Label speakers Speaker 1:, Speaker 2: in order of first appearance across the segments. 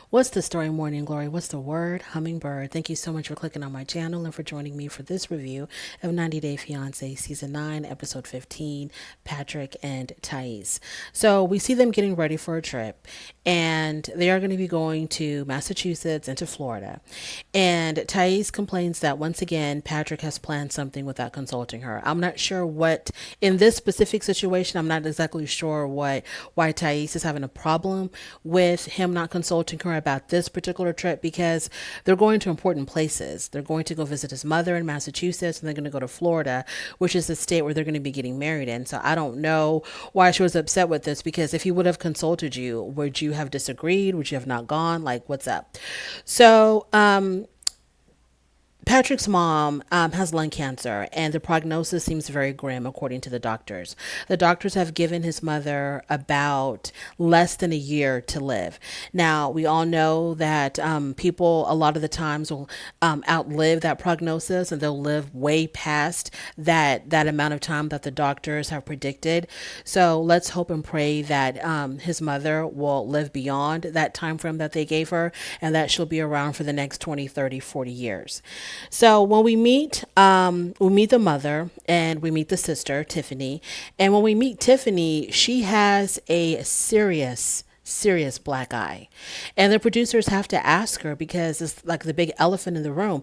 Speaker 1: What's the story, Morning Glory? What's the word? Hummingbird. Thank you so much for clicking on my channel and for joining me for this review of 90 Day Fiance Season 9, Episode 15, Patrick and Thais. So we see them getting ready for a trip, and they are going to be going to Massachusetts and to Florida. And Thais complains that once again, Patrick has planned something without consulting her. I'm not sure what, in this specific situation, I'm not exactly sure why Thais is having a problem with him not consulting her about this particular trip, because they're going to important places. They're going to go visit his mother in Massachusetts, and they're going to go to Florida, which is the state where they're going to be getting married in. So I don't know why she was upset with this, because if he would have consulted you, would you have disagreed? Would you have not gone? Like, what's up? So, Patrick's mom has lung cancer, and the prognosis seems very grim, according to the doctors. The doctors have given his mother about less than a year to live. Now, we all know that people, a lot of the times, will outlive that prognosis, and they'll live way past that amount of time that the doctors have predicted. So let's hope and pray that his mother will live beyond that time frame that they gave her, and that she'll be around for the next 20, 30, 40 years. So when we meet the mother and we meet the sister, Tiffany. And when we meet Tiffany, she has a serious black eye. And the producers have to ask her, because it's like the big elephant in the room,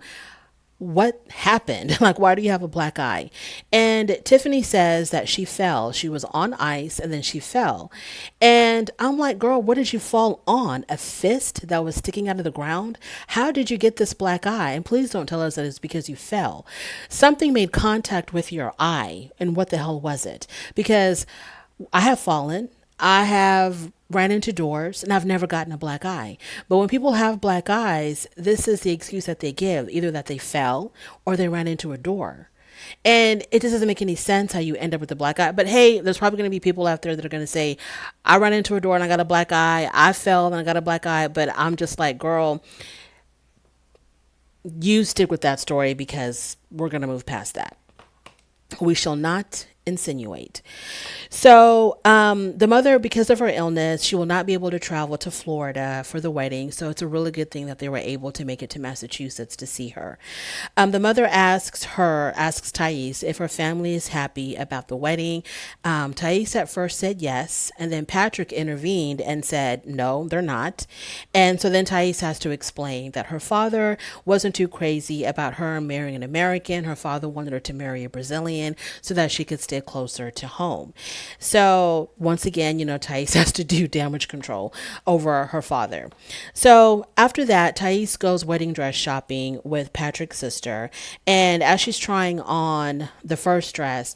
Speaker 1: what happened? Like, why do you have a black eye? And Tiffany says that she fell. She was on ice and then she fell. And I'm like, girl, what did you fall on? A fist that was sticking out of the ground? How did you get this black eye? And please don't tell us that it's because you fell. Something made contact with your eye. And what the hell was it? Because I have fallen. I have ran into doors, and I've never gotten a black eye. But when people have black eyes, this is the excuse that they give, either that they fell or they ran into a door. And it just doesn't make any sense how you end up with a black eye. But hey, there's probably going to be people out there that are going to say, I ran into a door and I got a black eye. I fell and I got a black eye. But I'm just like, girl, you stick with that story, because we're going to move past that. We shall not insinuate. So, the mother, because of her illness, she will not be able to travel to Florida for the wedding. So it's a really good thing that they were able to make it to Massachusetts to see her. The mother asks Thais if her family is happy about the wedding. Thais at first said yes, and then Patrick intervened and said no, they're not. And so then Thais has to explain that her father wasn't too crazy about her marrying an American. Her father wanted her to marry a Brazilian so that she could stay closer to home. So once again, Thais has to do damage control over her father. So after that, Thais goes wedding dress shopping with Patrick's sister. And as she's trying on the first dress,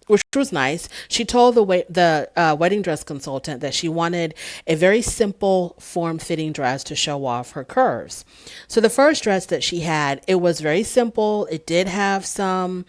Speaker 1: which was nice, she told the wedding dress consultant that she wanted a very simple form fitting dress to show off her curves. So the first dress that she had, it was very simple. It did have some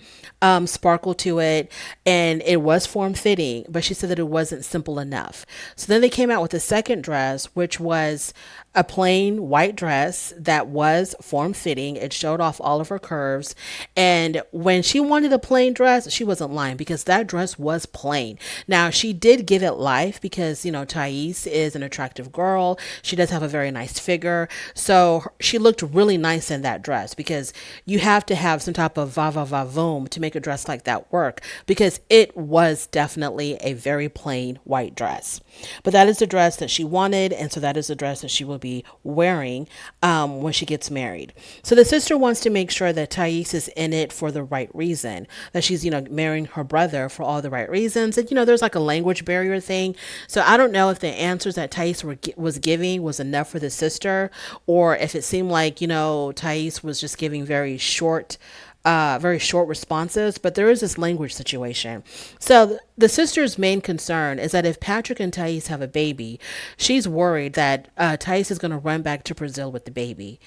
Speaker 1: sparkle to it, and it was form fitting, but she said that it wasn't simple enough. So then they came out with a second dress, which was a plain white dress that was form fitting. It showed off all of her curves. And when she wanted a plain dress, she wasn't lying, because that dress was plain. Now, she did give it life, because, Thais is an attractive girl. She does have a very nice figure. So she looked really nice in that dress, because you have to have some type of va-va-va-voom to make a dress like that work, because it was definitely a very plain white dress. But that is the dress that she wanted, and so that is the dress that she will be wearing when she gets married. So the sister wants to make sure that Thais is in it for the right reason, that she's, marrying her brother for all the right reasons. And, there's like a language barrier thing. So I don't know if the answers that Thais was giving was enough for the sister, or if it seemed like, Thais was just giving very short responses. But there is this language situation. So the sister's main concern is that if Patrick and Thais have a baby, she's worried that Thais is going to run back to Brazil with the baby.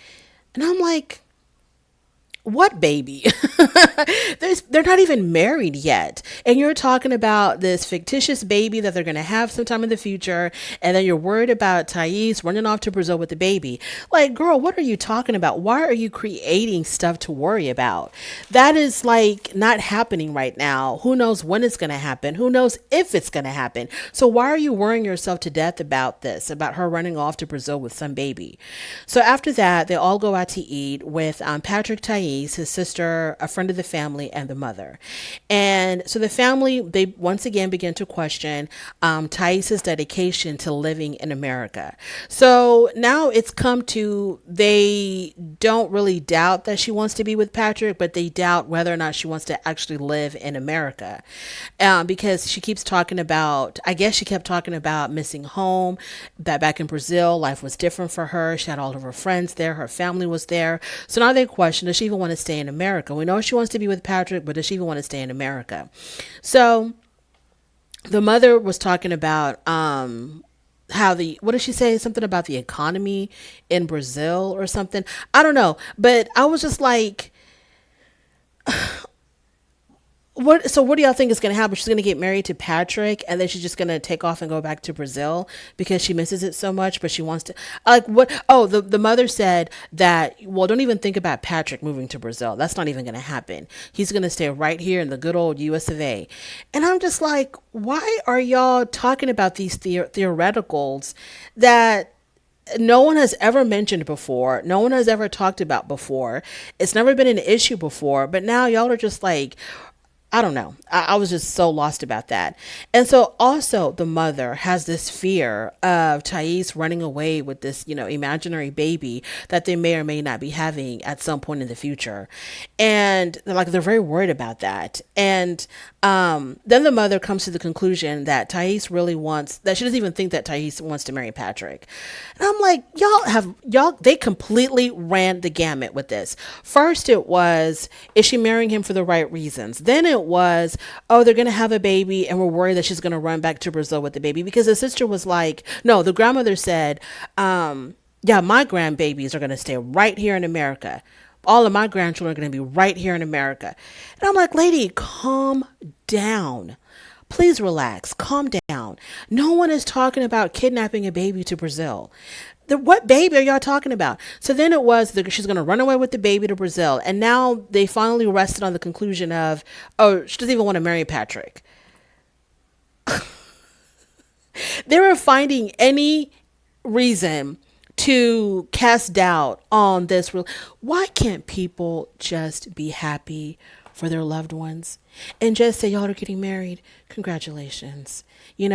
Speaker 1: And I'm like, What baby? They're not even married yet. And you're talking about this fictitious baby that they're going to have sometime in the future. And then you're worried about Thais running off to Brazil with the baby. Like, girl, what are you talking about? Why are you creating stuff to worry about? That is like not happening right now. Who knows when it's going to happen? Who knows if it's going to happen? So why are you worrying yourself to death about this, about her running off to Brazil with some baby? So after that, they all go out to eat with Patrick, Thais, his sister, a friend of the family, and the mother. And so the family, they once again begin to question Thais's dedication to living in America. So now it's come to, they don't really doubt that she wants to be with Patrick, but they doubt whether or not she wants to actually live in America. Because she keeps talking about, I guess she kept talking about missing home, that back in Brazil, life was different for her. She had all of her friends there, her family was there. So now they question, does she even want to stay in America? We know she wants to be with Patrick, but does she even want to stay in America? So the mother was talking about how the, what did she say, something about the economy in Brazil or something, I don't know, but I was just like, what do y'all think is going to happen? She's going to get married to Patrick and then she's just going to take off and go back to Brazil because she misses it so much, but she wants to, like, what? Oh, the mother said that, well, don't even think about Patrick moving to Brazil. That's not even going to happen. He's going to stay right here in the good old US of A. And I'm just like, why are y'all talking about these theoreticals that no one has ever mentioned before? No one has ever talked about before. It's never been an issue before, but now y'all are just like, I don't know. I was just so lost about that. And so also the mother has this fear of Thais running away with this, imaginary baby that they may or may not be having at some point in the future. And they're very worried about that. And then the mother comes to the conclusion that Thais really wants, that she doesn't even think that Thais wants to marry Patrick. And I'm like, they completely ran the gamut with this. First it was, is she marrying him for the right reasons? Then it was, oh, they're going to have a baby and we're worried that she's going to run back to Brazil with the baby, because the sister was like, no, the grandmother said, yeah, my grandbabies are going to stay right here in America. All of my grandchildren are going to be right here in America. And I'm like, lady, calm down. Please relax. Calm down. No one is talking about kidnapping a baby to Brazil. What baby are y'all talking about? So then it was that she's going to run away with the baby to Brazil. And now they finally rested on the conclusion of, oh, she doesn't even want to marry Patrick. They were finding any reason to cast doubt on this. Why can't people just be happy for their loved ones and just say, y'all are getting married? Congratulations. We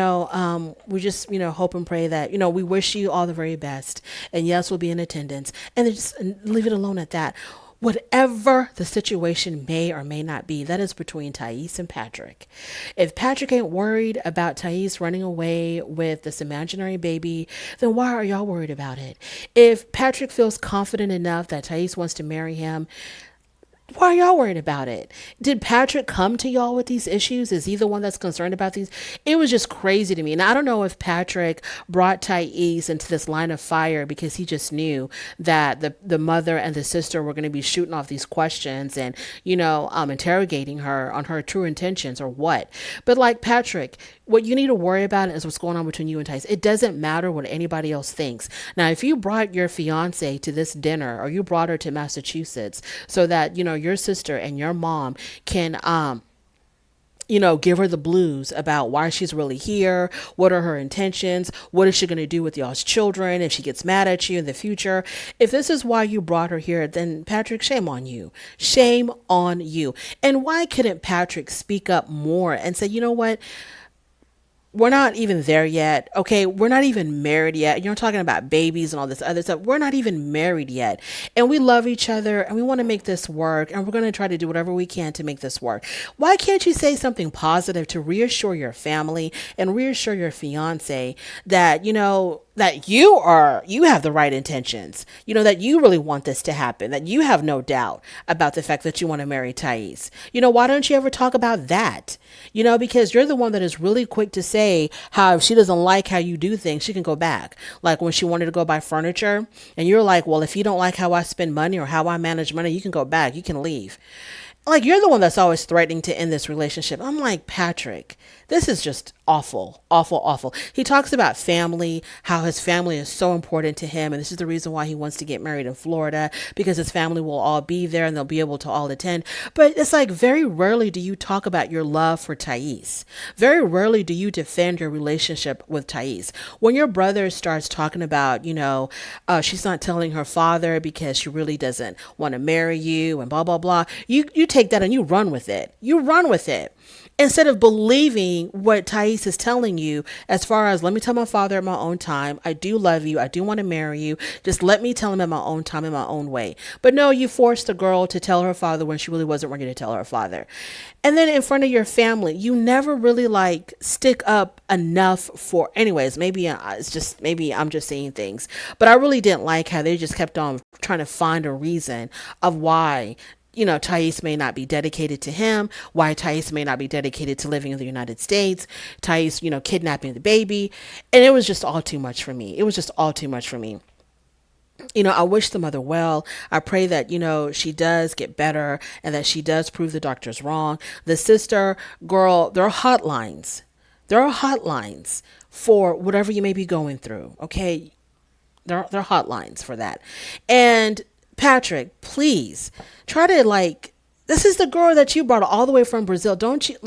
Speaker 1: just, hope and pray that, we wish you all the very best. And yes, we'll be in attendance. And just leave it alone at that. Whatever the situation may or may not be, that is between Thais and Patrick. If Patrick ain't worried about Thais running away with this imaginary baby, then why are y'all worried about it? If Patrick feels confident enough that Thais wants to marry him, why are y'all worried about it? Did Patrick come to y'all with these issues? Is he the one that's concerned about these? It was just crazy to me. And I don't know if Patrick brought Thais into this line of fire because he just knew that the mother and the sister were going to be shooting off these questions and, interrogating her on her true intentions or what. But like, Patrick, what you need to worry about is what's going on between you and Thais. It doesn't matter what anybody else thinks. Now, if you brought your fiance to this dinner or you brought her to Massachusetts so that, your sister and your mom can, give her the blues about why she's really here. What are her intentions? What is she going to do with y'all's children if she gets mad at you in the future? If this is why you brought her here, then Patrick, shame on you. Shame on you. And why couldn't Patrick speak up more and say, you know what? We're not even there yet. Okay. We're not even married yet. You're talking about babies and all this other stuff. We're not even married yet. And we love each other and we want to make this work. And we're going to try to do whatever we can to make this work. Why can't you say something positive to reassure your family and reassure your fiance that, that you have the right intentions, that you really want this to happen, that you have no doubt about the fact that you want to marry Thais. Why don't you ever talk about that? Because you're the one that is really quick to say how if she doesn't like how you do things, she can go back. Like when she wanted to go buy furniture, and you're like, well, if you don't like how I spend money or how I manage money, you can go back, you can leave. Like, you're the one that's always threatening to end this relationship. I'm like, Patrick, this is just awful, awful, awful. He talks about family, how his family is so important to him. And this is the reason why he wants to get married in Florida, because his family will all be there and they'll be able to all attend. But it's like, very rarely do you talk about your love for Thais. Very rarely do you defend your relationship with Thais. When your brother starts talking about, she's not telling her father because she really doesn't want to marry you and blah, blah, blah, you take that and you run with it. You run with it. Instead of believing what Thais is telling you, as far as, let me tell my father at my own time, I do love you, I do want to marry you, just let me tell him at my own time, in my own way. But no, you forced the girl to tell her father when she really wasn't ready to tell her father. And then in front of your family, you never really like stick up enough for, anyways, maybe I'm just saying things, but I really didn't like how they just kept on trying to find a reason of why Thais may not be dedicated to him, why Thais may not be dedicated to living in the United States, Thais, kidnapping the baby. And it was just all too much for me. It was just all too much for me. I wish the mother well. I pray that, she does get better and that she does prove the doctors wrong. The sister, girl, there are hotlines. There are hotlines for whatever you may be going through. Okay. There are hotlines for that. And Patrick, please try to this is the girl that you brought all the way from Brazil. Don't you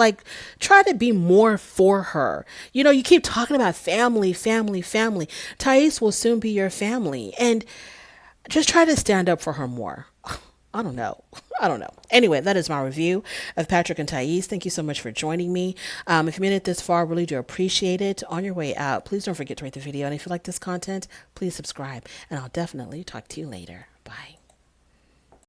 Speaker 1: try to be more for her? You keep talking about family, family, family. Thais will soon be your family, and just try to stand up for her more. I don't know. I don't know. Anyway, that is my review of Patrick and Thais. Thank you so much for joining me. If you made it this far, really do appreciate it. On your way out, please don't forget to rate the video. And if you like this content, please subscribe. And I'll definitely talk to you later. Bye.